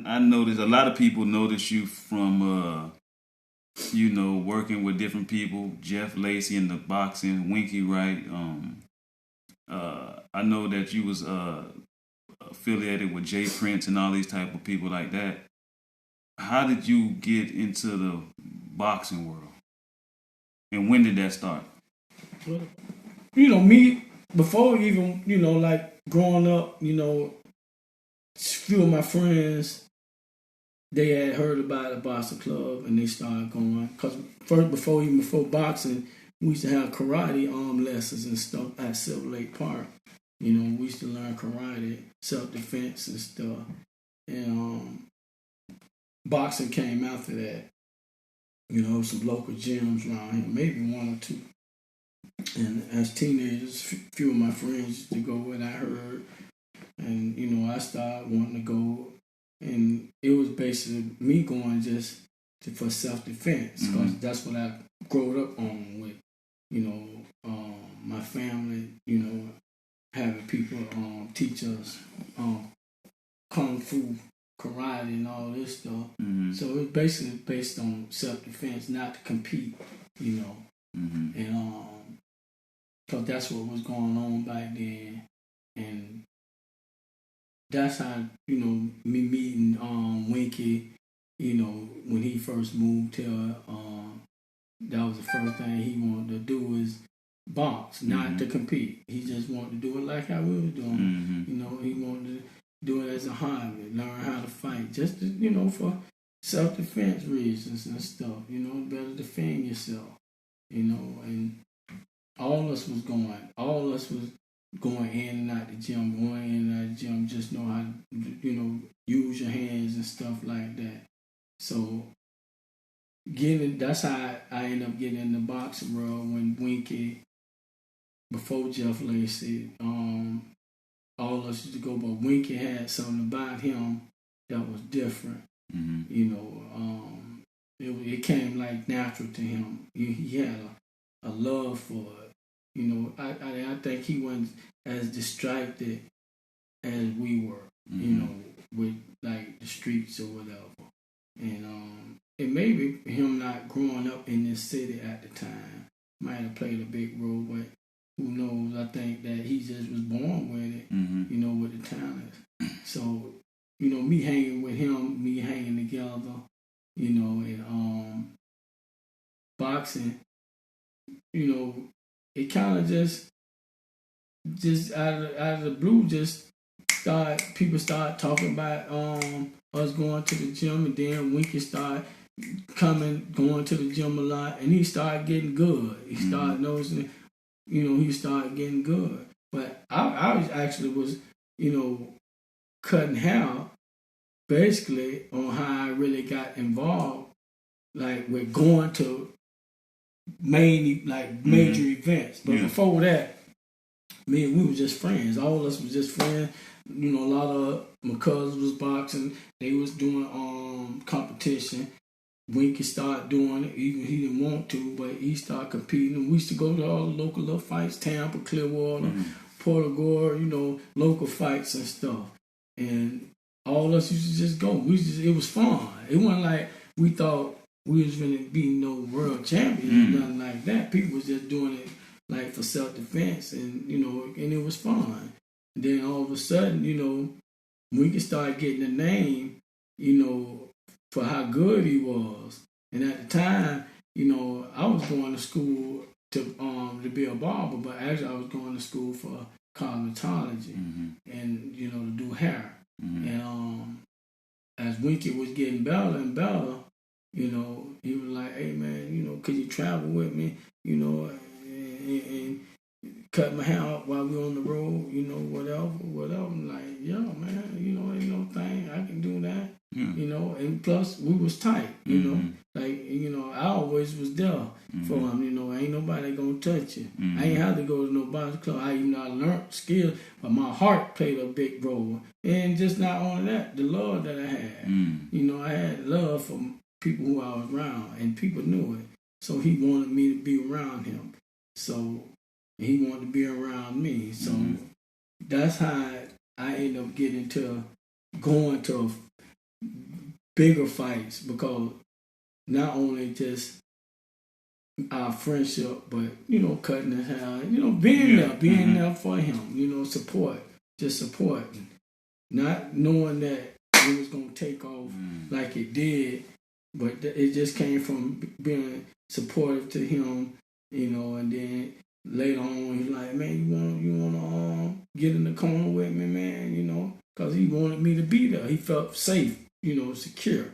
I noticed a lot of people notice you from working with different people. Jeff Lacey in the boxing, Winky Wright. I know that you was affiliated with J.Prince and all these type of people like that. How did you get into the boxing world, and when did that start? Well, me before even like growing up, few of my friends, they had heard about a boxing club and they started going. Cause before boxing, we used to have karate arm lessons and stuff at Silver Lake Park. We used to learn karate, self-defense and stuff. And boxing came after that. Some local gyms around here, maybe one or two. And as teenagers, few of my friends used to go and I heard. And, I started wanting to go. And it was basically me going just for self-defense. Because that's what I grew up on with, my family, having people teach us kung fu, karate, and all this stuff. So it's basically based on self-defense, not to compete, and because that's what was going on back then, and that's how me meeting Winky, when he first moved here, that was the first thing he wanted to do is box, not to compete. He just wanted to do it like how we were doing. He wanted to do it as a hobby, learn how to fight, just to, for self-defense reasons and stuff. Better defend yourself. And all of us was going in and out the gym, going in and out the gym, just know how to, use your hands and stuff like that. So that's how I ended up getting in the boxing world when Winky, before Jeff Lacey, all of us used to go, but Winky had something about him that was different. It came like natural to him. He had a love for it. I think he wasn't as distracted as we were, with like the streets or whatever. And it may be him not growing up in this city at the time might have played a big role, but who knows? I think that he just was born with it, with the talent. So, me hanging with him, me hanging together, and boxing, it kind of just out of the blue, people start talking about us going to the gym, and then Winky started going to the gym a lot, and he started getting good. He started noticing, he started getting good. But I actually was, cutting hair basically on how I really got involved, like with going to major events. But before that, we were just friends. All of us was just friends. A lot of my cousins was boxing. They was doing competition. Winky started doing it. Even he didn't want to, but he started competing. We used to go to all the local little fights, Tampa, Clearwater, Port Gore, local fights and stuff. And all of us used to just go. It was fun. It wasn't like we thought we was going to be no world champions, nothing like that. People was just doing it like for self-defense, and and it was fun. And then all of a sudden, we could start getting a name, for how good he was. And at the time, I was going to school to be a barber, but actually I was going to school for cosmetology and to do hair. And as Winky was getting better and better, he was like, "Hey man, could you travel with me? And cut my hair out while we on the road, whatever." I'm like, "Yeah, man, ain't no thing. I can do that." And plus we was tight, I always was there for him, ain't nobody gonna touch you. I ain't have to go to no boxing club. I learned skills, but my heart played a big role. And just not only that, the love that I had. I had love for people who I was around, and people knew it. So he wanted me to be around him. So he wanted to be around me. So that's how I ended up getting to going to bigger fights because not only just our friendship, but cutting his hair, being there for him, support, just supporting, not knowing that it was gonna take off like it did, but it just came from being supportive to him, and then later on he's like, man, you wanna get in the corner with me, man, because he wanted me to be there. He felt safe, secure,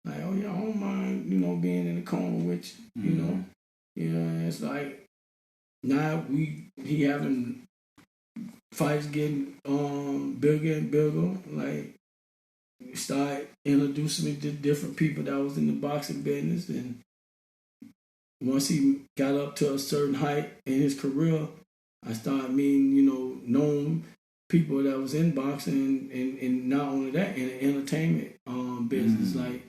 like, oh yeah, I don't mind, being in the corner with you, it's like now he having fights getting bigger and bigger, like start introducing me to different people that was in the boxing business, and once he got up to a certain height in his career, I started meeting, known people that was in boxing and not only that, in the entertainment business, like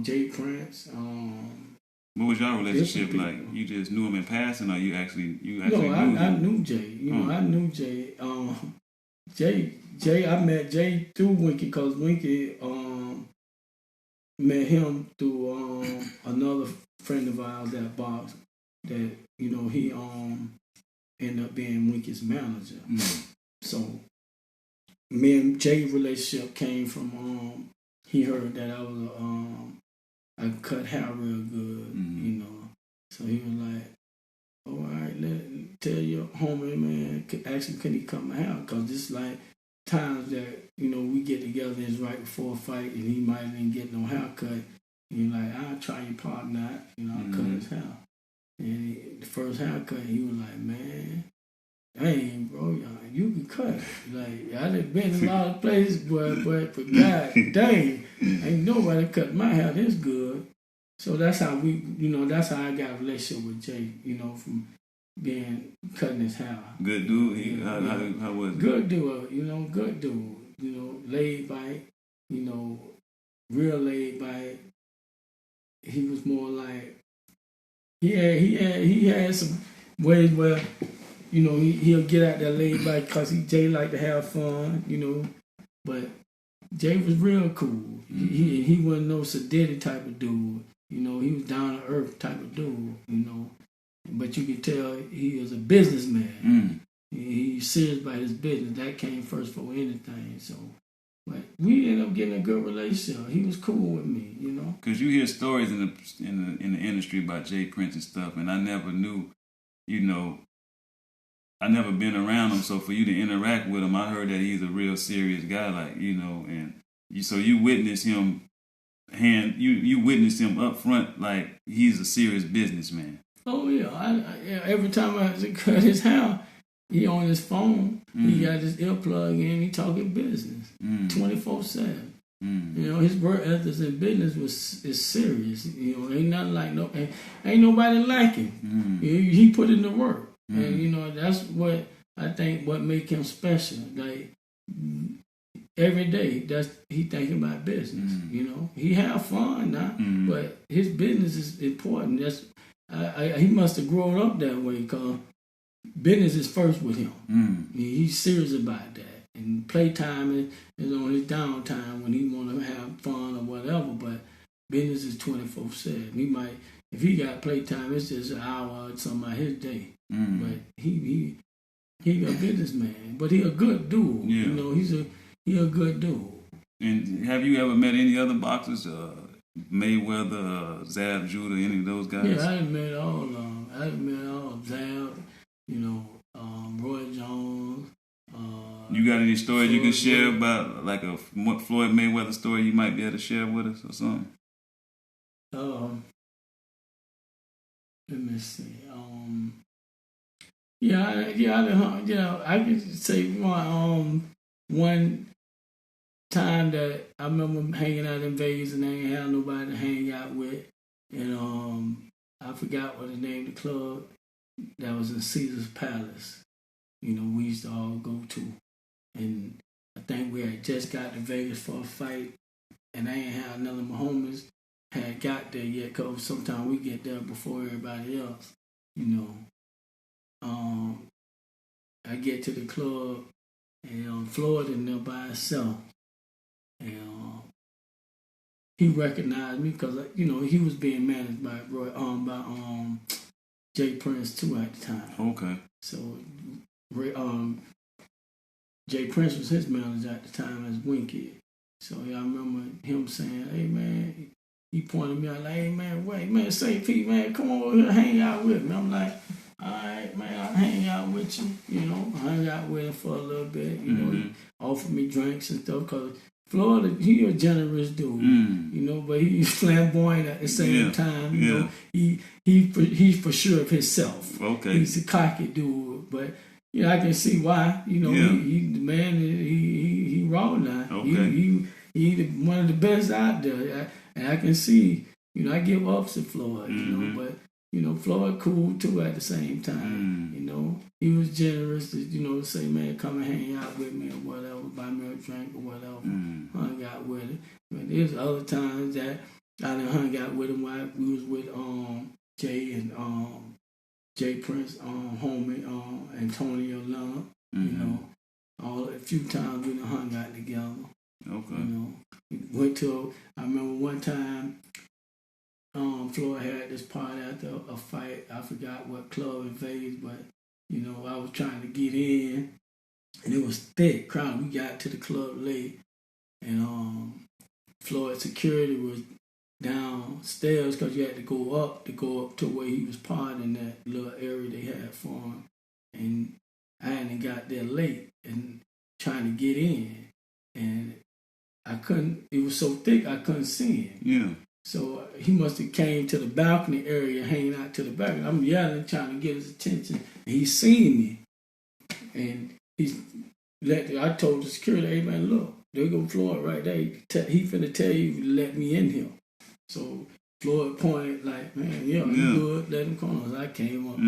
J.Prince. What was your relationship like? You just knew him in passing, or you actually knew him? I knew Jay. I knew Jay. Jay, I met Jay through Winky because Winky met him through another friend of ours that boxed. That he ended up being Winky's manager. So me and Jay's relationship came from he heard that I was I cut hair real good, So he was like, all right, tell your homie, man, can he cut my hair? Because it's like times that, we get together and it's right before a fight and he might even get no haircut. He's like, I'll try your partner out, I'll cut his hair. And the first haircut, he was like, man, dang, bro, you can cut. Like, I done been in a lot of places, but God dang, ain't nobody cut my hair this good. So that's how that's how I got a relationship with Jay, from cutting his hair. Good dude. How was it? Good dude, good dude. Laid back, real laid back. He was more like he had some ways where he'll get out there laid back because Jay like to have fun, But Jay was real cool. He wasn't no sedity type of dude. He was down to earth type of dude. But you could tell he was a businessman. He's serious about his business. That came first before anything. So, but we ended up getting a good relationship. He was cool with me, Because you hear stories in the industry about J.Prince and stuff, and I never knew, I never been around him. So for you to interact with him, I heard that he's a real serious guy, like and you witnessed him. You witnessed him up front like he's a serious businessman. Oh yeah, every time I cut his hair, he on his phone. He got his earplug in. He talking business 24/7. His work ethics in business is serious. Ain't nothing like ain't nobody like him. He put in the work, and that's what I think what make him special. Like every day, he thinking about business. He have fun now, but his business is important. He must have grown up that way because business is first with him. He's serious about that. And playtime is on his downtime when he want to have fun or whatever. But business is 24/7. He might, if he got playtime, it's just an hour or something out his day. But he a businessman. But he a good dude. Yeah. He a good dude. And have you ever met any other boxers? Mayweather, Zab Judah, any of those guys? Yeah, I done met all of them. I done met all of Zab, Roy Jones. You got any stories you can share about, like a Floyd Mayweather story you might be able to share with us or something? Let me see. I could say one time that I remember hanging out in Vegas and I ain't had nobody to hang out with, and I forgot what the name of the club that was in Caesar's Palace. We used to all go to, and I think we had just got to Vegas for a fight, and I ain't had none of my homies had got there yet, because sometimes we get there before everybody else, I get to the club, and Floyd in there by himself, and he recognized me because he was being managed by J.Prince too at the time. Okay. So J.Prince was his manager at the time as Winky. So I remember him saying, "Hey man," he pointed me out like, "Hey man, wait man, St. Pete man, come over here, hang out with me." I'm like, "All right man, I'll hang out with you." I hung out with him for a little bit. He offered me drinks and stuff because Floyd, he a generous dude, but he's flamboyant at the same time. He's for sure of himself. Okay. He's a cocky dude, but I can see why. He the man. He raw now. Okay. He one of the best out there, and I can see. I give up to Floyd. But Floyd cool too at the same time. He was generous to say, man, come and hang out with me or whatever, buy me a drink or whatever. Hung out with him. But there's other times that I done hung out with him while we was with Jay and J.Prince, homie, Antonio Lund. A few times we done hung out together. Okay. I remember one time Floyd had this party after a fight. I forgot what club in Vegas, but I was trying to get in, and it was thick crowd. We got to the club late, and Floyd security was downstairs because you had to go up to where he was partying, that little area they had for him. And I hadn't got there late and trying to get in, and I couldn't. It was so thick I couldn't see him. Yeah. So he must have came to the balcony area, hanging out to the back. I'm yelling, trying to get his attention. And he seen me. And I told the security, "Hey man, look, there go Floyd right there. He finna tell you to let me in here." So Floyd pointed like, "Man, you good, let him come on." So I came up.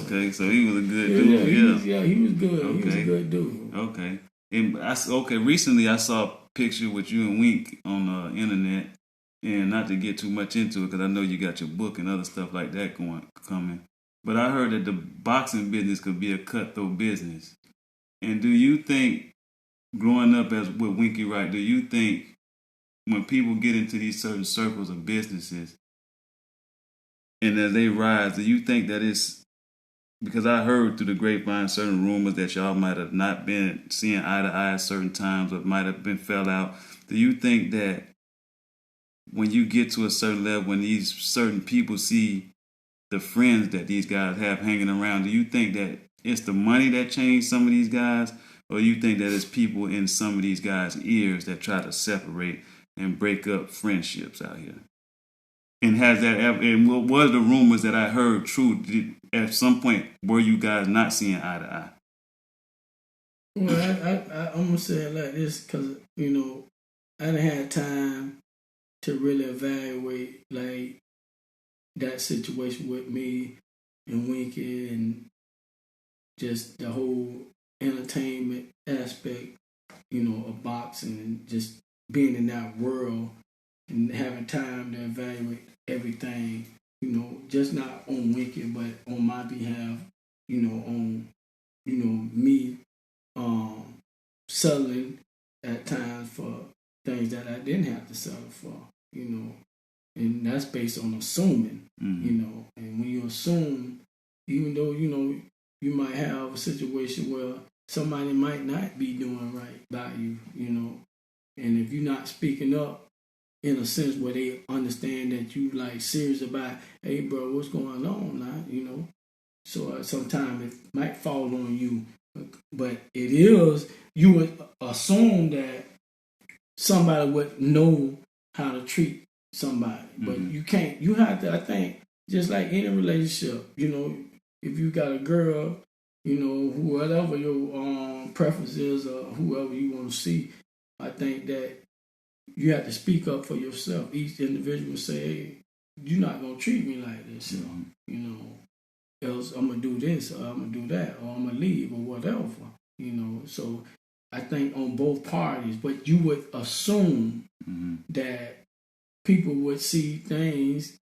Okay, so he was a good dude. He was good. Okay. He was a good dude. Okay. And recently I saw a picture with you and Wink on the internet. And not to get too much into it, because I know you got your book and other stuff like that coming. But I heard that the boxing business could be a cutthroat business. And do you think, growing up with Winky Wright, do you think when people get into these certain circles of businesses, and as they rise, do you think that it's, because I heard through the grapevine certain rumors that y'all might have not been seeing eye to eye at certain times, or might have been fell out. Do you think that when you get to a certain level, when these certain people see the friends that these guys have hanging around, do you think that it's the money that changed some of these guys, or do you think that it's people in some of these guys' ears that try to separate and break up friendships out here? And has that ever, and what was the rumors that I heard true? At some point, were you guys not seeing eye to eye? Well, I'm gonna say it like this because I didn't have time to really evaluate like that situation with me and Winky and just the whole entertainment aspect, of boxing and just being in that world and having time to evaluate everything, just not on Winky but on my behalf, on me settling at times for things that I didn't have to settle for, and that's based on assuming, and when you assume, even though, you might have a situation where somebody might not be doing right by you, and if you're not speaking up in a sense where they understand that you like serious about, hey bro, what's going on now, so sometimes it might fall on you, but it is, you would assume that somebody would know how to treat somebody. But you can't, you have to, I think, just like any relationship, if you got a girl, whatever your preference is or whoever you want to see, I think that you have to speak up for yourself. Each individual say, hey, you're not going to treat me like this, else I'm going to do this or I'm going to do that or I'm going to leave or whatever, So I think on both parties, but you would assume that people would see things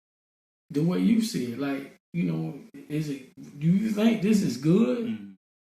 the way you see it. Like, do you think this is good?